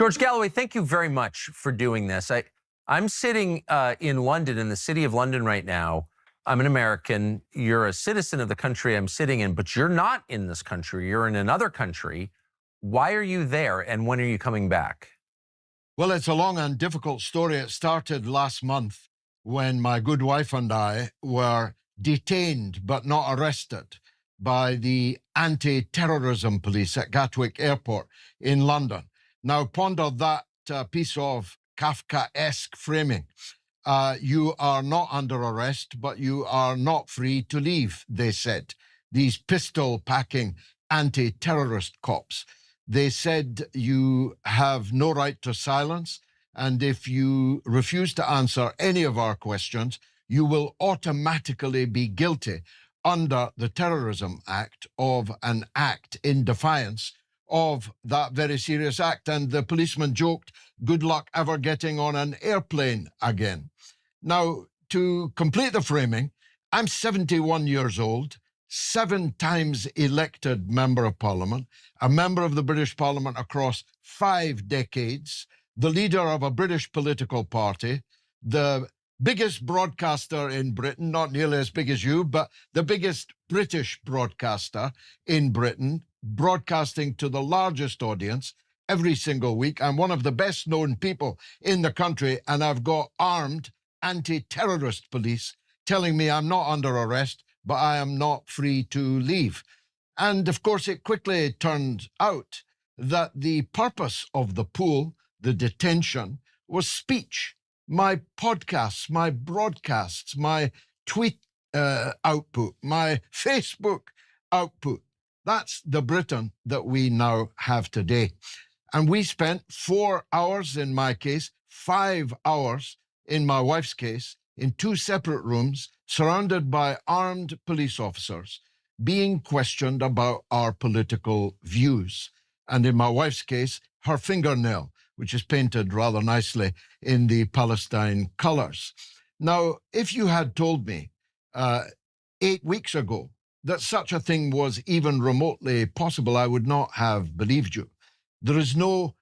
George Galloway, thank you very much for doing this. I'm sitting in London, in the city of London right now. I'm an American. You're a citizen of the country I'm sitting in, but you're not in this country. You're in another country. Why are you there, and when are you coming back? Well, it's a long and difficult story. It started last month when my good wife and I were detained but not arrested by the anti-terrorism police at Gatwick Airport in London. Now, ponder that piece of Kafkaesque framing. You are not under arrest, but you are not free to leave, they said. These pistol-packing anti-terrorist cops. They said you have no right to silence, and if you refuse to answer any of our questions, you will automatically be guilty under the Terrorism Act of an act in defiance of that very serious act. And the policeman joked, good luck ever getting on an airplane again. Now, to complete the framing, I'm 71 years old, 7 times elected Member of Parliament, a member of the British Parliament across 5 decades, the leader of a British political party, the biggest broadcaster in Britain, not nearly as big as you, but the biggest British broadcaster in Britain, broadcasting to the largest audience every single week. I'm one of the best known people in the country, and I've got armed anti-terrorist police telling me I'm not under arrest, but I am not free to leave. And of course, it quickly turned out that the purpose of the pull, the detention, was speech. My podcasts, my broadcasts, my tweet output, my Facebook output. That's the Britain that we now have today. And we spent 4 hours in my case, 5 hours in my wife's case, in 2 separate rooms, surrounded by armed police officers, being questioned about our political views. And in my wife's case, her fingernail, which is painted rather nicely in the Palestine colors. Now, if you had told me 8 weeks ago that such a thing was even remotely possible, I would not have believed you. There is no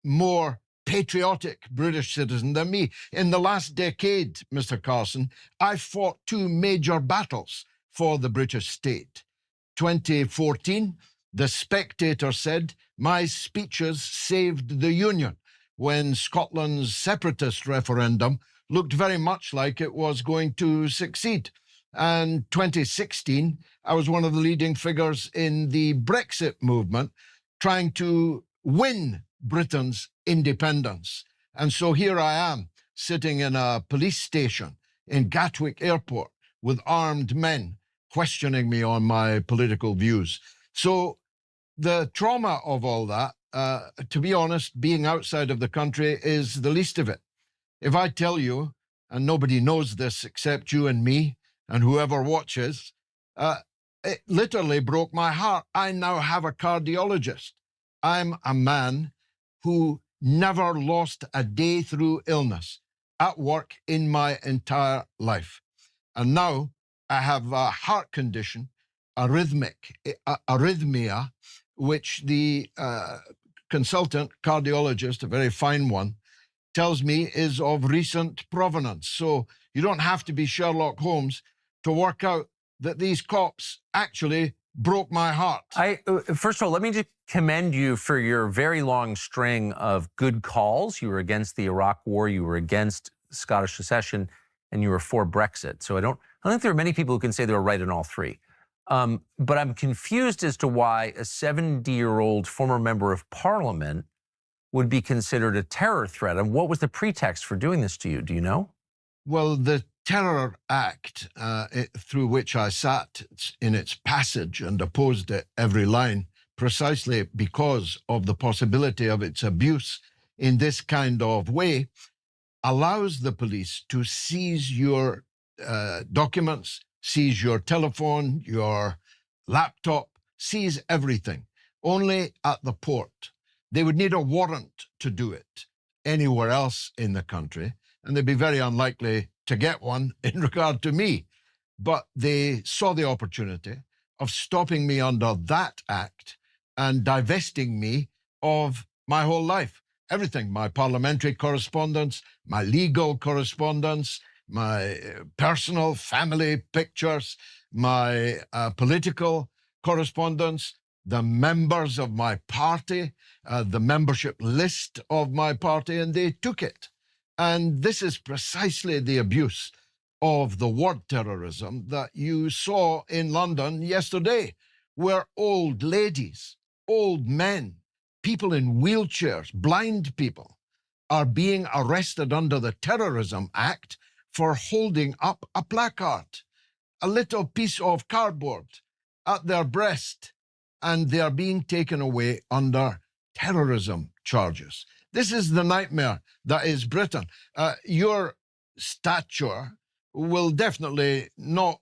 more patriotic British citizen than me. In the last decade, Mr. Carlson, I fought 2 major battles for the British state. 2014, The Spectator said, my speeches saved the Union, when Scotland's separatist referendum looked very much like it was going to succeed. And 2016, I was one of the leading figures in the Brexit movement, trying to win Britain's independence. And so here I am, sitting in a police station in Gatwick Airport with armed men questioning me on my political views. So the trauma of all that, to be honest, being outside of the country is the least of it. If I tell you, and nobody knows this except you and me and whoever watches, it literally broke my heart. I now have a cardiologist. I'm a man who never lost a day through illness at work in my entire life. And now I have a heart condition, arrhythmia, which the consultant cardiologist, a very fine one, tells me is of recent provenance. So you don't have to be Sherlock Holmes to work out that these cops actually broke my heart. First of all, let me just commend you for your very long string of good calls. You were against the Iraq War, you were against Scottish secession, and you were for Brexit. So I don't think there are many people who can say they were right in all 3. But I'm confused as to why a 70-year-old former member of Parliament would be considered a terror threat. And what was the pretext for doing this to you? Do you know? Well, the Terror Act, through which I sat in its passage and opposed it every line, precisely because of the possibility of its abuse in this kind of way, allows the police to seize your documents, seize your telephone, your laptop, seize everything, only at the port. They would need a warrant to do it anywhere else in the country, and they'd be very unlikely to get one in regard to me. But they saw the opportunity of stopping me under that act and divesting me of my whole life. everything, my parliamentary correspondence, my legal correspondence, my personal family pictures, my political correspondence, the members of my party, the membership list of my party, and they took it. And this is precisely the abuse of the word terrorism that you saw in London yesterday, where old ladies, old men, people in wheelchairs, blind people, are being arrested under the Terrorism Act for holding up a placard, a little piece of cardboard at their breast, and they are being taken away under terrorism charges. This is the nightmare that is Britain. Your stature will definitely not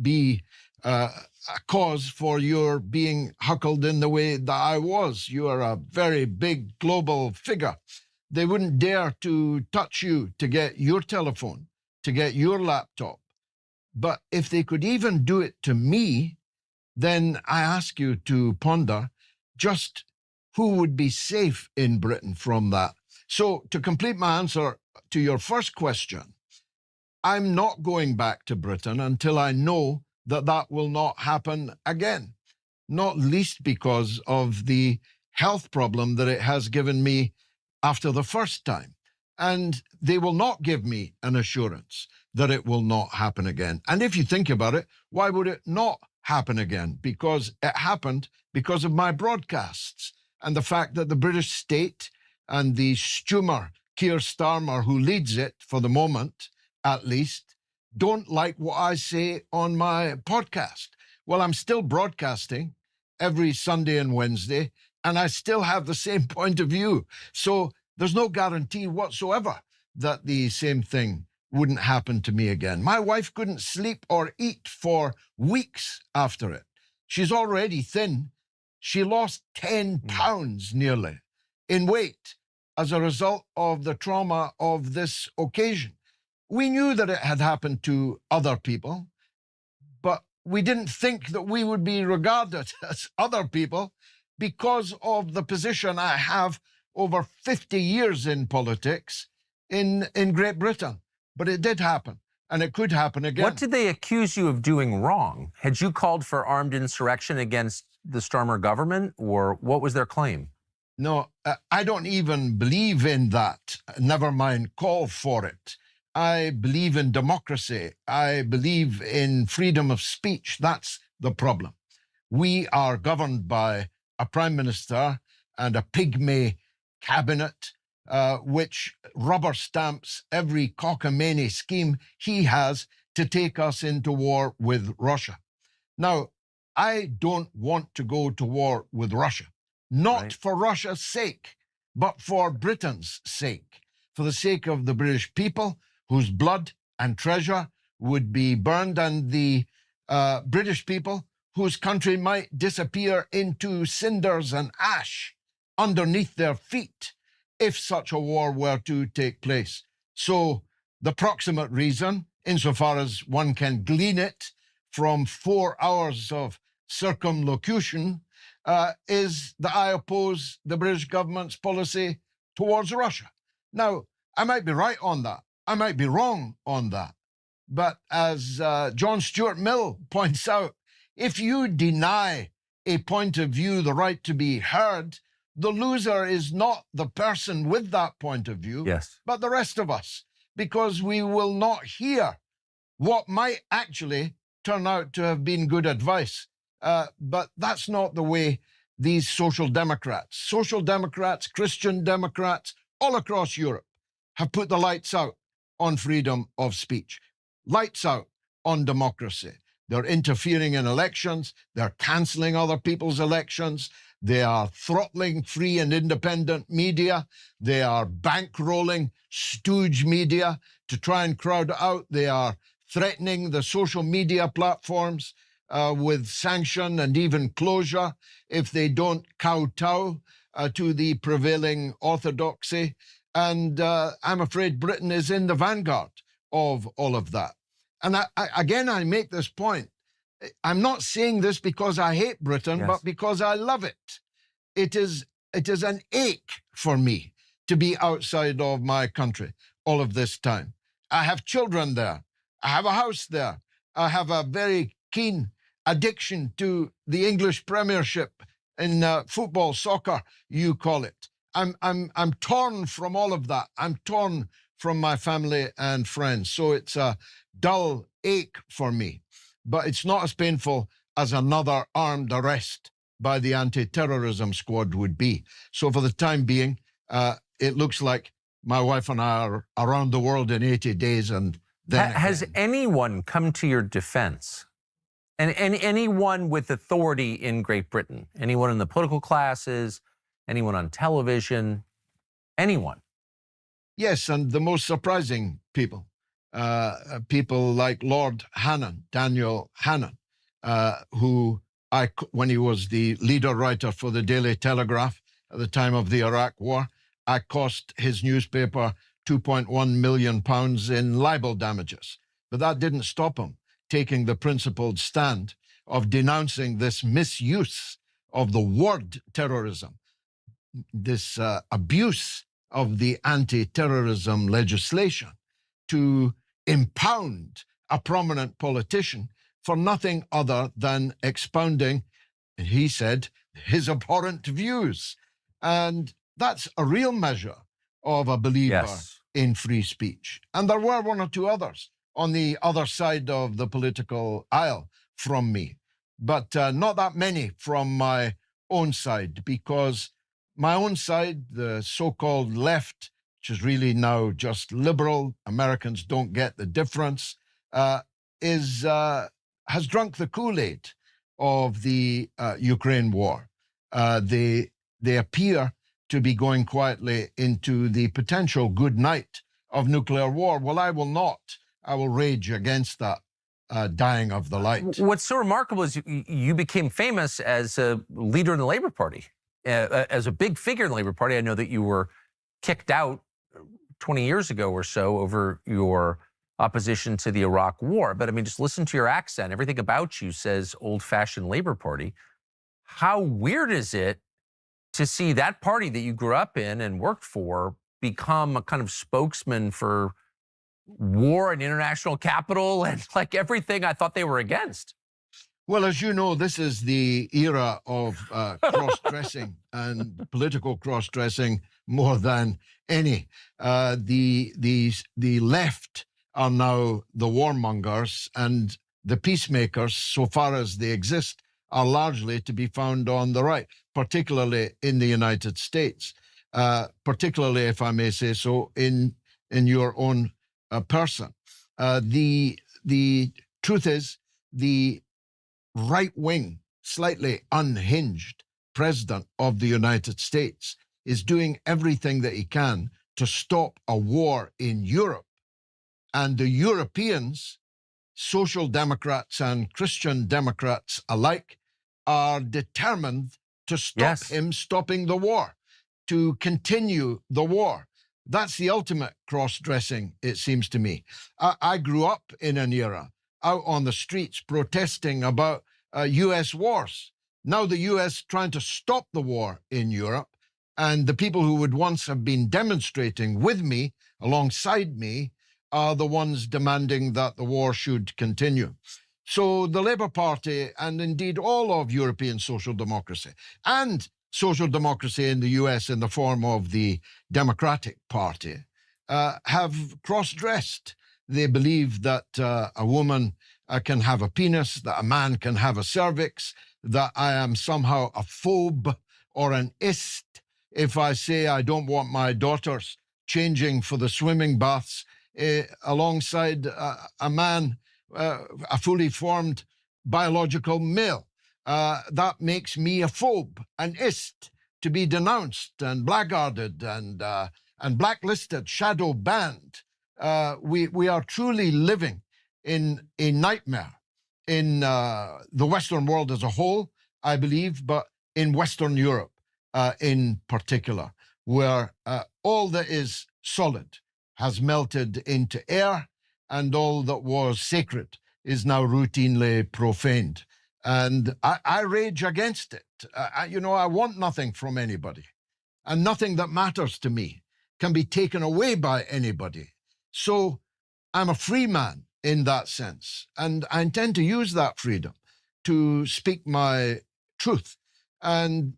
be a cause for your being huckled in the way that I was. You are a very big global figure. They wouldn't dare to touch you to get your telephone, to get your laptop. But if they could even do it to me, then I ask you to ponder just who would be safe in Britain from that. So to complete my answer to your first question, I'm not going back to Britain until I know that that will not happen again, not least because of the health problem that it has given me after the first time. And they will not give me an assurance that it will not happen again. And if you think about it, why would it not happen again? Because it happened because of my broadcasts and the fact that the British state and the Stumer, Keir Starmer, who leads it for the moment, at least, don't like what I say on my podcast. Well, I'm still broadcasting every Sunday and Wednesday, and I still have the same point of view. So there's no guarantee whatsoever that the same thing wouldn't happen to me again. My wife couldn't sleep or eat for weeks after it. She's already thin. She lost 10 pounds nearly in weight as a result of the trauma of this occasion. We knew that it had happened to other people, but we didn't think that we would be regarded as other people because of the position I have over 50 years in politics in Great Britain. But it did happen, and it could happen again. What did they accuse you of doing wrong? Had you called for armed insurrection against the Starmer government, or what was their claim? No, I don't even believe in that. Never mind call for it. I believe in democracy. I believe in freedom of speech. That's the problem. We are governed by a prime minister and a pygmy cabinet, which rubber stamps every cockamamie scheme he has to take us into war with Russia. Now, I don't want to go to war with Russia, not for Russia's sake, but for Britain's sake, for the sake of the British people whose blood and treasure would be burned, and the British people whose country might disappear into cinders and ash underneath their feet if such a war were to take place. So the proximate reason, insofar as one can glean it from 4 hours of circumlocution, is that I oppose the British government's policy towards Russia. Now, I might be right on that. I might be wrong on that. But as John Stuart Mill points out, if you deny a point of view the right to be heard, the loser is not the person with that point of view, but the rest of us, because we will not hear what might actually turn out to have been good advice. But that's not the way these social democrats, Christian Democrats, all across Europe have put the lights out on freedom of speech, lights out on democracy. They're interfering in elections. They're cancelling other people's elections. They are throttling free and independent media. They are bankrolling stooge media to try and crowd out. They are threatening the social media platforms with sanction and even closure if they don't kowtow to the prevailing orthodoxy. And I'm afraid Britain is in the vanguard of all of that. And I make this point. I'm not saying this because I hate Britain, but because I love it. It is It is an ache for me to be outside of my country all of this time. I have children there. I have a house there. I have a very keen addiction to the English Premiership in football, soccer, you call it. I'm torn from all of that. I'm torn from my family and friends. So it's a dull ache for me. But it's not as painful as another armed arrest by the anti-terrorism squad would be. So for the time being, it looks like my wife and I are around the world in 80 days and then Has again. anyone come to your defense? And anyone with authority in Great Britain? Anyone in the political classes? Anyone on television? Anyone? Yes, and the most surprising people. People like Lord Hannan, Daniel Hannan, who when he was the leader writer for the Daily Telegraph at the time of the Iraq War, I cost his newspaper £2.1 million in libel damages. But that didn't stop him taking the principled stand of denouncing this misuse of the word terrorism, this abuse of the anti-terrorism legislation to impound a prominent politician for nothing other than expounding, he said, his abhorrent views. And that's a real measure of a believer in free speech. And there were one or two others on the other side of the political aisle from me, but not that many from my own side, because my own side, the so-called left, which is really now just liberal, Americans don't get the difference, has drunk the Kool-Aid of the Ukraine war. They appear to be going quietly into the potential good night of nuclear war. Well, I will not. I will rage against that dying of the light. What's so remarkable is you became famous as a leader in the Labour Party, as a big figure in the Labour Party. I know that you were kicked out 20 years ago or so over your opposition to the Iraq War. But I mean, just listen to your accent. Everything about you says old-fashioned Labour Party. How weird is it to see that party that you grew up in and worked for become a kind of spokesman for war and international capital and like everything I thought they were against? Well, as you know, this is the era of cross-dressing and political cross-dressing more than any. The left are now the warmongers, and the peacemakers, so far as they exist, are largely to be found on the right, particularly in the United States, particularly, if I may say so, in your own person. The truth is, the right-wing, slightly unhinged president of the United States is doing everything that he can to stop a war in Europe. And the Europeans, social democrats and Christian democrats alike, are determined to stop him stopping the war, to continue the war. That's the ultimate cross-dressing, it seems to me. I grew up in an era out on the streets protesting about US wars. Now the US trying to stop the war in Europe, and the people who would once have been demonstrating with me, alongside me, are the ones demanding that the war should continue. So the Labour Party, and indeed all of European social democracy, and social democracy in the US in the form of the Democratic Party, have cross-dressed. They believe that a woman can have a penis, that a man can have a cervix, that I am somehow a phobe or an ist if I say I don't want my daughters changing for the swimming baths alongside a man, a fully formed biological male. That makes me a phobe, an ist, to be denounced and blackguarded and blacklisted, shadow banned. We are truly living in a nightmare in the Western world as a whole, I believe, but in Western Europe in particular, where all that is solid has melted into air, and all that was sacred is now routinely profaned. And I rage against it. I want nothing from anybody. and nothing that matters to me can be taken away by anybody. So I'm a free man in that sense, and I intend to use that freedom to speak my truth. And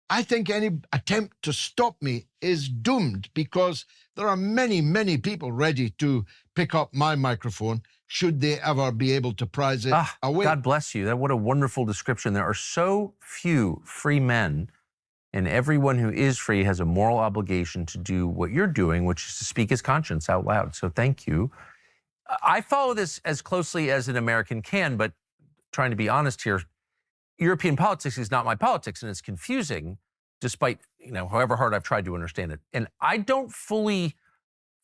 I think any attempt to stop me is doomed, because there are many, many people ready to pick up my microphone should they ever be able to prize it away. God bless you. What a wonderful description. There are so few free men, and everyone who is free has a moral obligation to do what you're doing, which is to speak his conscience out loud. So thank you. I follow this as closely as an American can, but trying to be honest here, European politics is not my politics, and it's confusing, despite, however hard I've tried to understand it. And I don't fully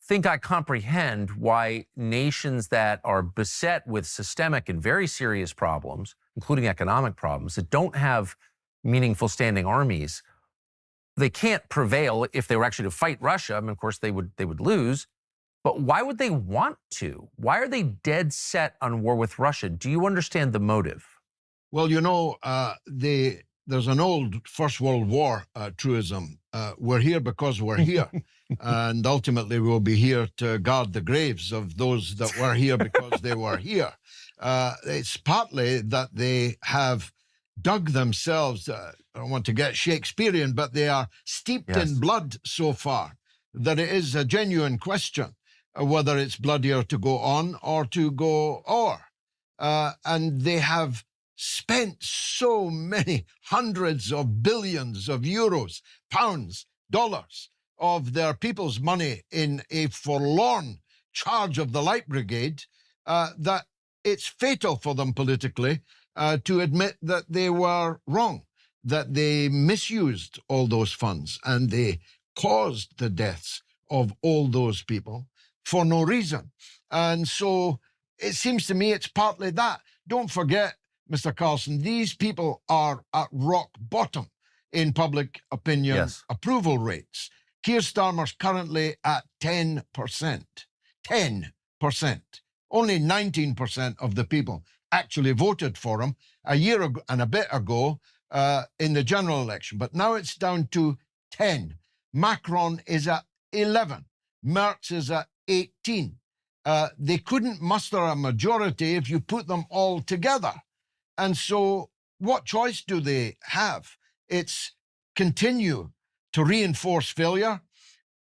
think I comprehend why nations that are beset with systemic and very serious problems, including economic problems, that don't have meaningful standing armies, they can't prevail if they were actually to fight Russia. I mean, of course, they would lose. But why would they want to? Why are they dead set on war with Russia? Do you understand the motive? Well, there's an old First World War truism. We're here because we're here. And ultimately we'll be here to guard the graves of those that were here because they were here. It's partly that they have dug themselves, I don't want to get Shakespearean, but they are steeped in blood so far that it is a genuine question whether it's bloodier to go on or to go o'er. And they have spent so many hundreds of billions of euros, pounds, dollars of their people's money in a forlorn charge of the Light Brigade that it's fatal for them politically to admit that they were wrong, that they misused all those funds and they caused the deaths of all those people for no reason. And so it seems to me it's partly that. Don't forget, Mr. Carlson, these people are at rock bottom in public opinion approval rates. Keir Starmer's currently at 10%. 10%. Only 19% of the people actually voted for him a year ago and a bit ago in the general election. But now it's down to 10. Macron is at 11. Merz is at 18. They couldn't muster a majority if you put them all together. And so what choice do they have? It's continue to reinforce failure,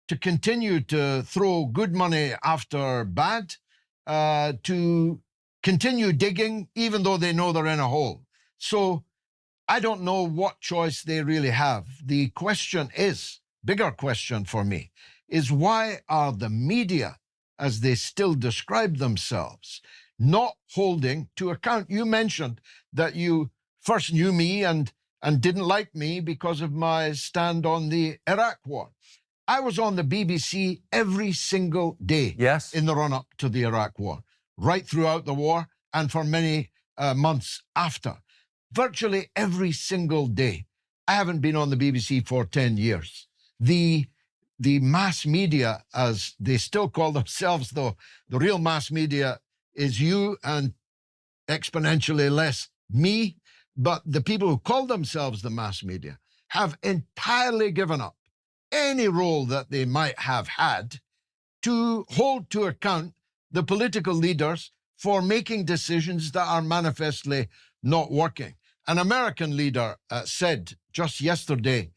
to continue to throw good money after bad, to continue digging even though they know they're in a hole. So I don't know what choice they really have. The question is, bigger question for me, is why are the media, as they still describe themselves, not holding to account? You mentioned that you first knew me and didn't like me because of my stand on the Iraq war. I was on the BBC every single day in the run-up to the Iraq war, right throughout the war and for many months after. Virtually every single day. I haven't been on the BBC for 10 years. The mass media, as they still call themselves, though, the real mass media is you and exponentially less me, but the people who call themselves the mass media have entirely given up any role that they might have had to hold to account the political leaders for making decisions that are manifestly not working. An American leader said just yesterday,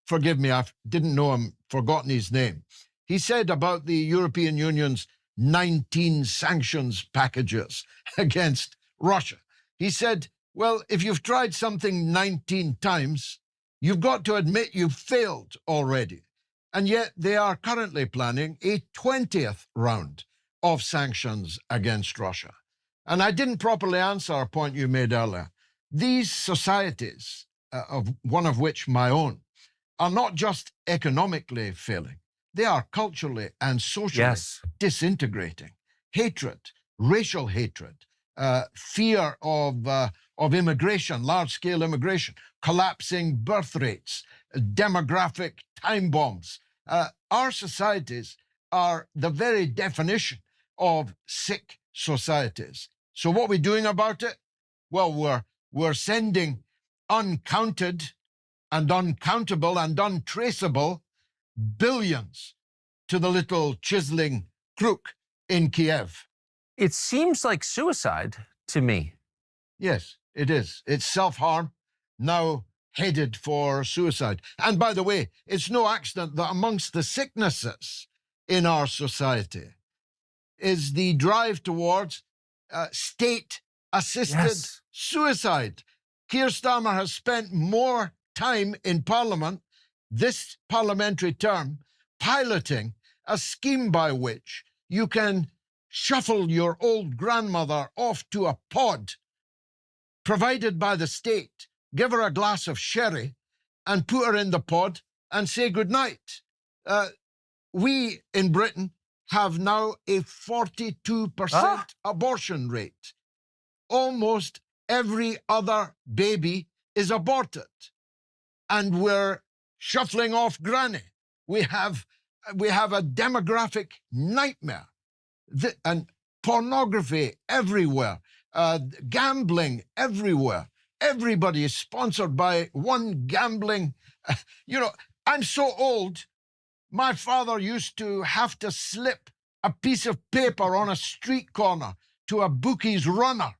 forgive me, I didn't know him, forgotten his name. He said about the European Union's 19 sanctions packages against Russia. He said, well, if you've tried something 19 times, you've got to admit you've failed already. And yet they are currently planning a 20th round of sanctions against Russia. And I didn't properly answer a point you made earlier. These societies, of one of which my own, are not just economically failing. They are culturally and socially disintegrating. Hatred, racial hatred, fear of immigration, large-scale immigration, collapsing birth rates, demographic time bombs. Our societies are the very definition of sick societies. So what are we doing about it? Well, we're sending uncounted and uncountable and untraceable billions to the little chiseling crook in Kiev. It seems like suicide to me. Yes, it is. It's self-harm, now headed for suicide. And by the way, it's no accident that amongst the sicknesses in our society is the drive towards state-assisted suicide. Keir Starmer has spent more time in Parliament this parliamentary term piloting a scheme by which you can shuffle your old grandmother off to a pod provided by the state, give her a glass of sherry and put her in the pod and say goodnight. We in Britain have now a 42% abortion rate. Almost every other baby is aborted. And we're shuffling off granny. We have a demographic nightmare. And pornography everywhere, gambling everywhere. Everybody is sponsored by one gambling. I'm so old, my father used to have to slip a piece of paper on a street corner to a bookie's runner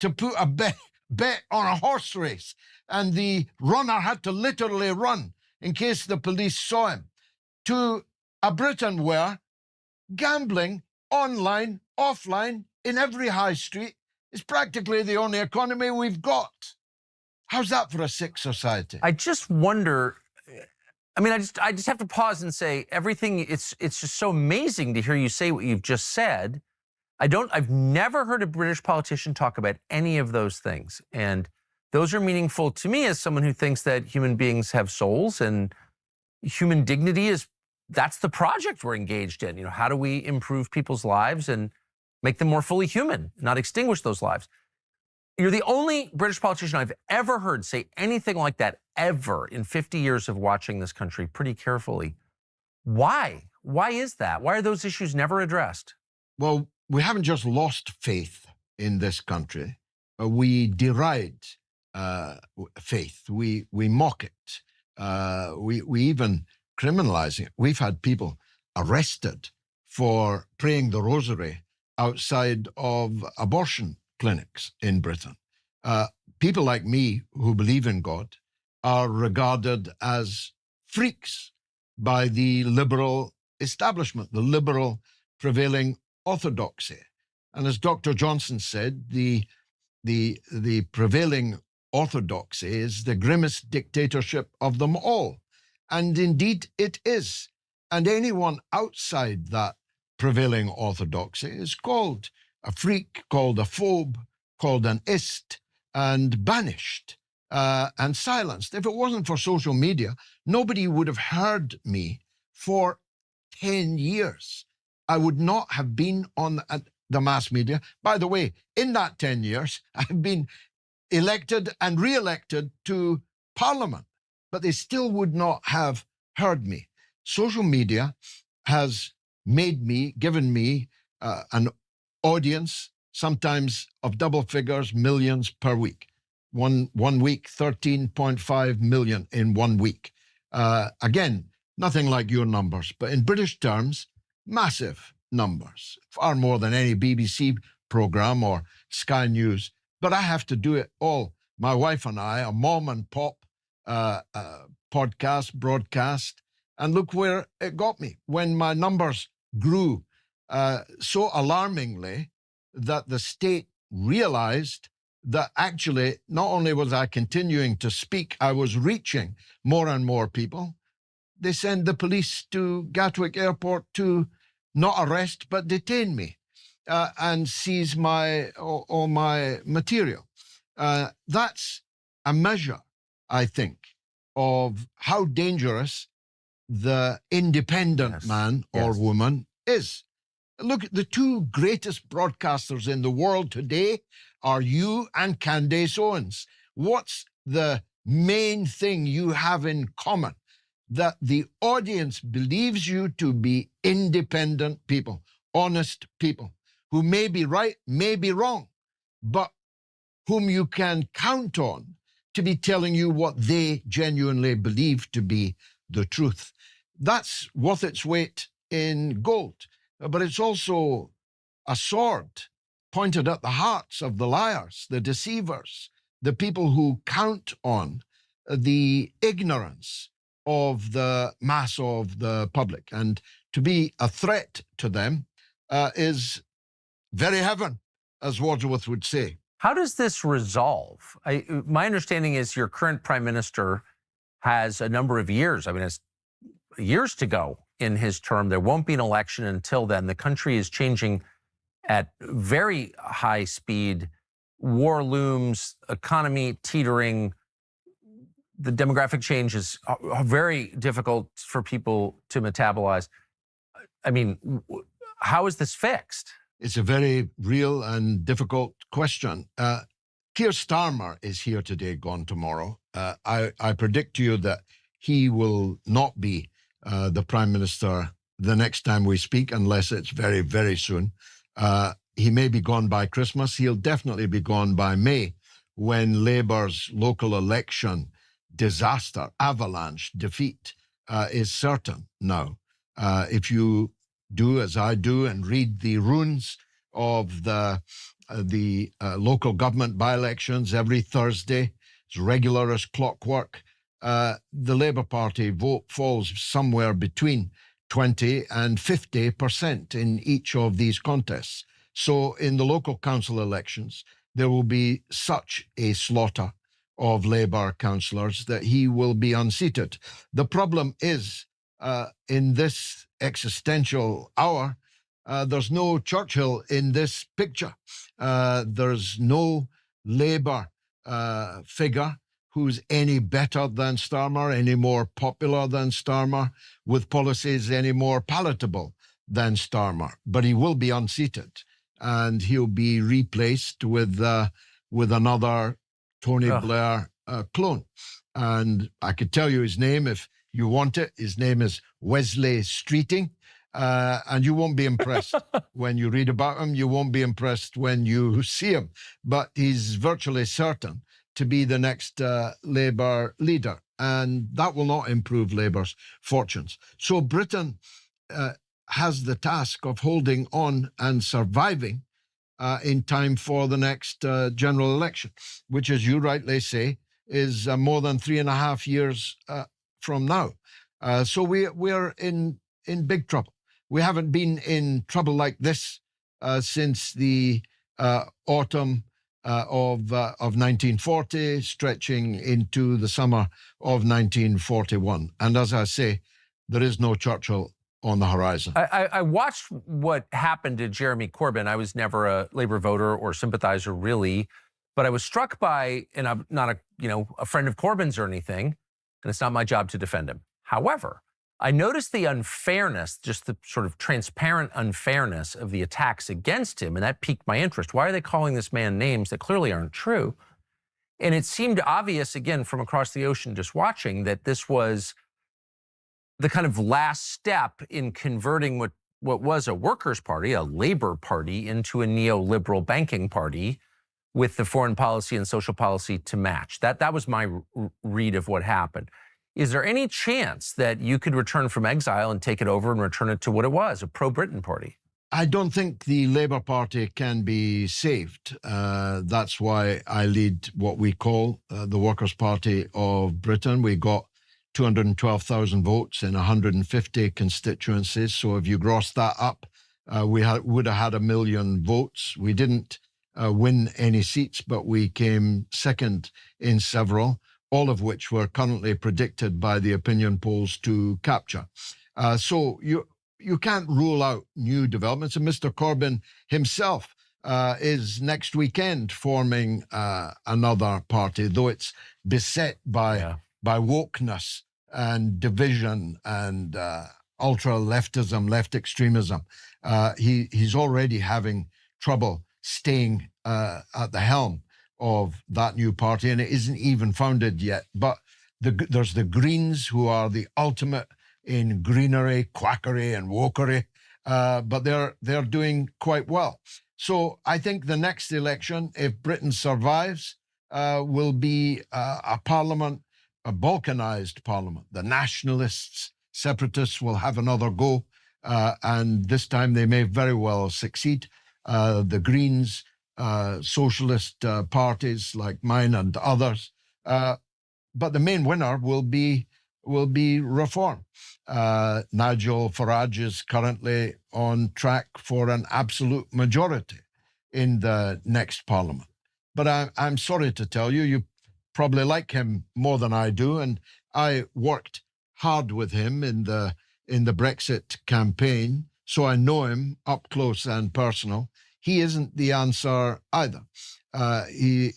to put a bet on a horse race. And the runner had to literally run in case the police saw him. To a Britain where gambling online, offline, in every high street is practically the only economy we've got. How's that for a sick society? I just wonder, I mean, I just have to pause and say everything, it's just so amazing to hear you say what you've just said. I've never heard a British politician talk about any of those things. And those are meaningful to me as someone who thinks that human beings have souls and human dignity that's the project we're engaged in. How do we improve people's lives and make them more fully human, not extinguish those lives? You're the only British politician I've ever heard say anything like that ever in 50 years of watching this country pretty carefully. Why? Why is that? Why are those issues never addressed? Well, we haven't just lost faith in this country. We deride faith. We mock it. We even criminalize it. We've had people arrested for praying the rosary outside of abortion clinics in Britain. People like me who believe in God are regarded as freaks by the liberal establishment, the liberal prevailing orthodoxy. And as Dr. Johnson said, the prevailing orthodoxy is the grimmest dictatorship of them all. And indeed it is. And anyone outside that prevailing orthodoxy is called a freak, called a phobe, called an ist, and banished and silenced. If it wasn't for social media, nobody would have heard me for 10 years. I would not have been on the mass media. By the way, in that 10 years, I've been elected and re-elected to Parliament, but they still would not have heard me. Social media has given me an audience, sometimes of double figures, millions per week. One week, 13.5 million in 1 week. Again, nothing like your numbers, but in British terms, massive numbers, far more than any BBC program or Sky News. But I have to do it all. My wife and I, a mom and pop podcast, broadcast, and look where it got me. When my numbers grew so alarmingly that the state realized that actually not only was I continuing to speak, I was reaching more and more people. They send the police to Gatwick Airport to not arrest but detain me and seize all my material. That's a measure, I think, of how dangerous the independent man or woman is. Look, the two greatest broadcasters in the world today are you and Candace Owens. What's the main thing you have in common? That the audience believes you to be independent people, honest people, who may be right, may be wrong, but whom you can count on to be telling you what they genuinely believe to be the truth. That's worth its weight in gold, but it's also a sword pointed at the hearts of the liars, the deceivers, the people who count on the ignorance of the mass of the public. And to be a threat to them is very heaven, as Wordsworth would say. How does this resolve? My understanding is your current prime minister has a number of years. I mean, it's years to go in his term. There won't be an election until then. The country is changing at very high speed. War looms, economy teetering. The demographic change is very difficult for people to metabolize. I mean, how is this fixed? It's a very real and difficult question. Keir Starmer is here today, gone tomorrow. I predict to you that he will not be the Prime Minister the next time we speak, unless it's very, very soon. He may be gone by Christmas. He'll definitely be gone by May, when Labour's local election disaster, avalanche, defeat is certain now. If you do as I do and read the runes of the local government by-elections every Thursday, it's regular as clockwork, the Labour Party vote falls somewhere between 20 and 50% in each of these contests. So in the local council elections, there will be such a slaughter of Labour councillors that he will be unseated. The problem is, in this existential hour, there's no Churchill in this picture. There's no Labour figure who's any better than Starmer, any more popular than Starmer, with policies any more palatable than Starmer. But he will be unseated, and he'll be replaced with another Tony Blair clone. And I could tell you his name if you want it. His name is Wesley Streeting. And you won't be impressed when you read about him. You won't be impressed when you see him. But he's virtually certain to be the next Labour leader. And that will not improve Labour's fortunes. So Britain has the task of holding on and surviving in time for the next general election, which, as you rightly say, is more than 3.5 years from now. So we're in big trouble. We haven't been in trouble like this since the autumn of 1940, stretching into the summer of 1941. And as I say, there is no Churchill on the horizon. I watched what happened to Jeremy Corbyn. I was never a Labour voter or sympathizer, really, but I was struck by, and I'm not a friend of Corbyn's or anything, and it's not my job to defend him. However, I noticed the unfairness, just the sort of transparent unfairness of the attacks against him, and that piqued my interest. Why are they calling this man names that clearly aren't true? And it seemed obvious, again, from across the ocean just watching, that this was the kind of last step in converting what was a workers' party, a labor party, into a neoliberal banking party with the foreign policy and social policy to match. That was my read of what happened. Is there any chance that you could return from exile and take it over and return it to what it was, a pro-Britain party? I don't think the Labour Party can be saved. That's why I lead what we call the Workers' Party of Britain. We got 212,000 votes in 150 constituencies. So if you gross that up, we would have had 1 million votes. We didn't win any seats, but we came second in several, all of which were currently predicted by the opinion polls to capture. So you can't rule out new developments. And Mr. Corbyn himself is next weekend forming another party, though it's beset by wokeness and division and ultra-leftism, left extremism. He's already having trouble staying at the helm of that new party, and it isn't even founded yet. But there's the Greens, who are the ultimate in greenery, quackery, and wokery, but they're doing quite well. So I think the next election, if Britain survives, will be a parliament, a balkanized parliament. The nationalists, separatists will have another go, and this time they may very well succeed. The Greens, socialist parties like mine and others, but the main winner will be reform. Nigel Farage is currently on track for an absolute majority in the next parliament. But I'm sorry to tell you, you probably like him more than I do, and I worked hard with him in the Brexit campaign, so I know him up close and personal. He isn't the answer either. He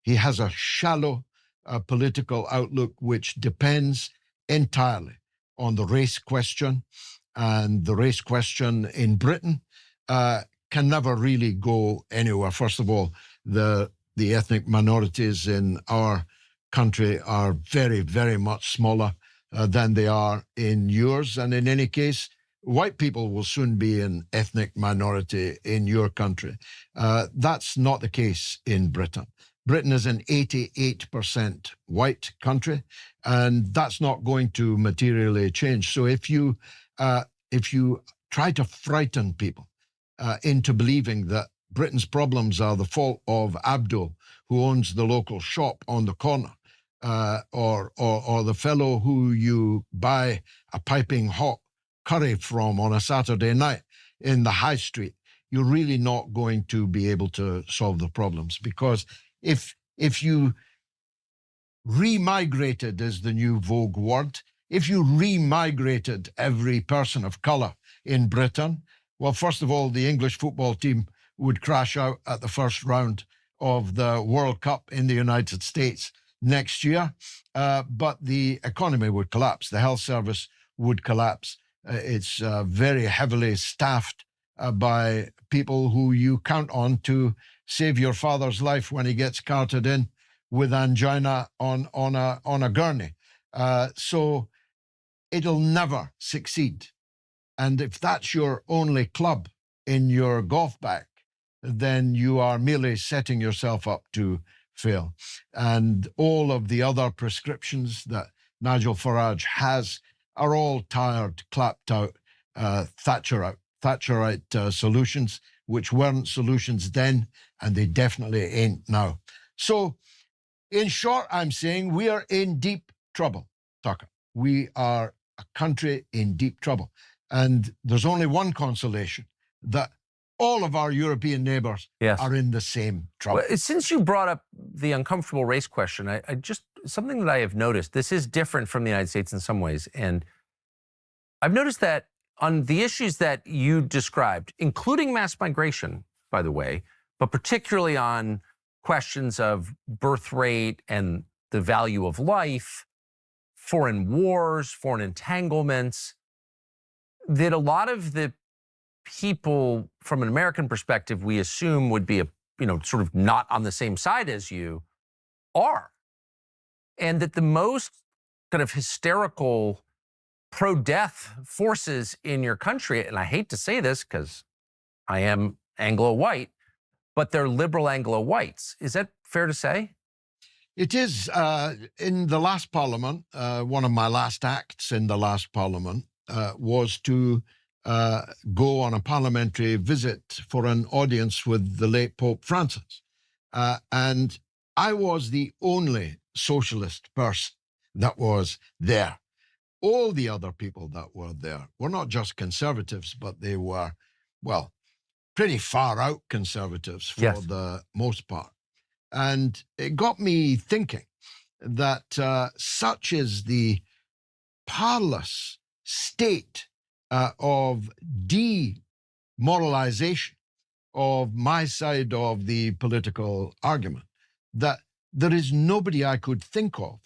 has a shallow political outlook which depends entirely on the race question, and the race question in Britain can never really go anywhere. First of all, the ethnic minorities in our country are very, very much smaller than they are in yours, and in any case, white people will soon be an ethnic minority in your country. That's not the case in Britain. Britain is an 88% white country, and that's not going to materially change. So if you try to frighten people into believing that Britain's problems are the fault of Abdul, who owns the local shop on the corner, or the fellow who you buy a piping hot curry from on a Saturday night in the high street, you're really not going to be able to solve the problems. Because if you remigrated is the new vogue word, if you remigrated every person of colour in Britain, well, first of all, the English football team would crash out at the first round of the World Cup in the United States next year, but the economy would collapse. The health service would collapse. It's very heavily staffed by people who you count on to save your father's life when he gets carted in with angina on a gurney. So it'll never succeed. And if that's your only club in your golf bag, then you are merely setting yourself up to fail. And all of the other prescriptions that Nigel Farage has are all tired, clapped out, Thatcherite solutions, which weren't solutions then, and they definitely ain't now. So, in short, I'm saying we are in deep trouble, Tucker. We are a country in deep trouble. And there's only one consolation, that all of our European neighbors are in the same trouble. Well, since you brought up the uncomfortable race question, I just, something that I have noticed, this is different from the United States in some ways. And I've noticed that on the issues that you described, including mass migration, by the way, but particularly on questions of birth rate and the value of life, foreign wars, foreign entanglements, that a lot of the people from an American perspective we assume would be, sort of not on the same side as you are. And that the most kind of hysterical pro-death forces in your country, and I hate to say this because I am Anglo-white, but they're liberal Anglo-whites. Is that fair to say? It is. In the last parliament, one of my last acts in the last parliament was to go on a parliamentary visit for an audience with the late Pope Francis. And I was the only socialist person that was there. All the other people that were there were not just conservatives, but they were, well, pretty far out conservatives for the most part. And it got me thinking that such is the parlous state of demoralization of my side of the political argument, that there is nobody I could think of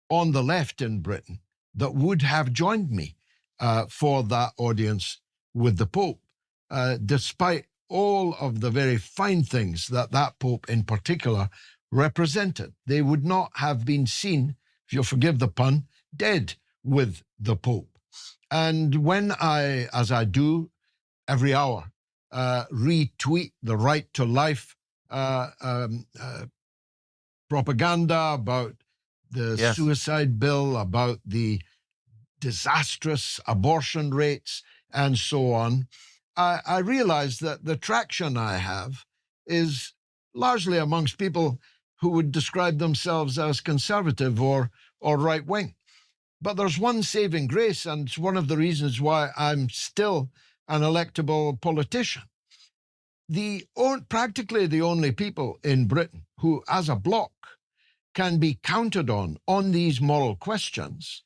on the left in Britain that would have joined me for that audience with the Pope, despite all of the very fine things that that Pope in particular represented. They would not have been seen, if you'll forgive the pun, dead with the Pope. And when I, as I do every hour, retweet the Right to Life propaganda, about the Yes. suicide bill, about the disastrous abortion rates, and so on, I realize that the traction I have is largely amongst people who would describe themselves as conservative or right-wing. But there's one saving grace, and it's one of the reasons why I'm still an electable politician. Practically the only people in Britain who, as a bloc, can be counted on these moral questions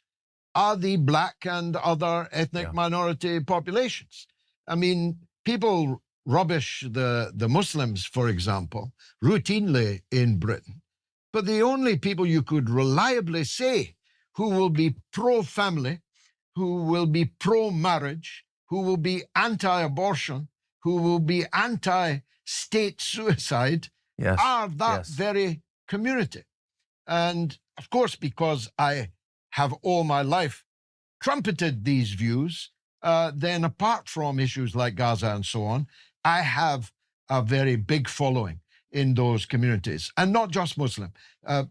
are the black and other ethnic minority populations. I mean, people rubbish the Muslims, for example, routinely in Britain. But the only people you could reliably say who will be pro-family, who will be pro-marriage, who will be anti-abortion, who will be anti-state suicide are that very community. And of course, because I have all my life trumpeted these views, then apart from issues like Gaza and so on, I have a very big following in those communities. And not just Muslim.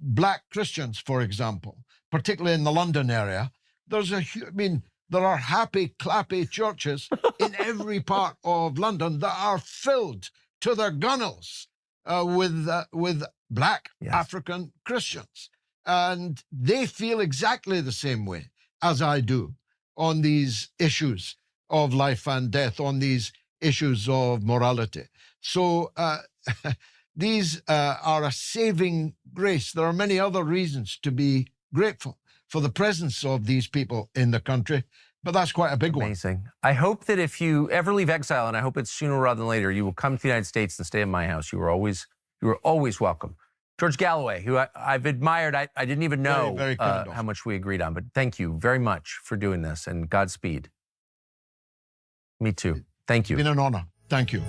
Black Christians, for example, particularly in the London area, there are happy, clappy churches in every part of London that are filled to their gunnels with black African Christians. And they feel exactly the same way as I do on these issues of life and death, on these issues of morality. So these are a saving grace. There are many other reasons to be grateful for the presence of these people in the country, but that's quite a big one. Amazing. I hope that if you ever leave exile, and I hope it's sooner rather than later, you will come to the United States and stay in my house. You are always welcome. George Galloway, who I've admired, I didn't even know very how much we agreed on, but thank you very much for doing this, and Godspeed. Me too. Thank you. It's been an honor. Thank you.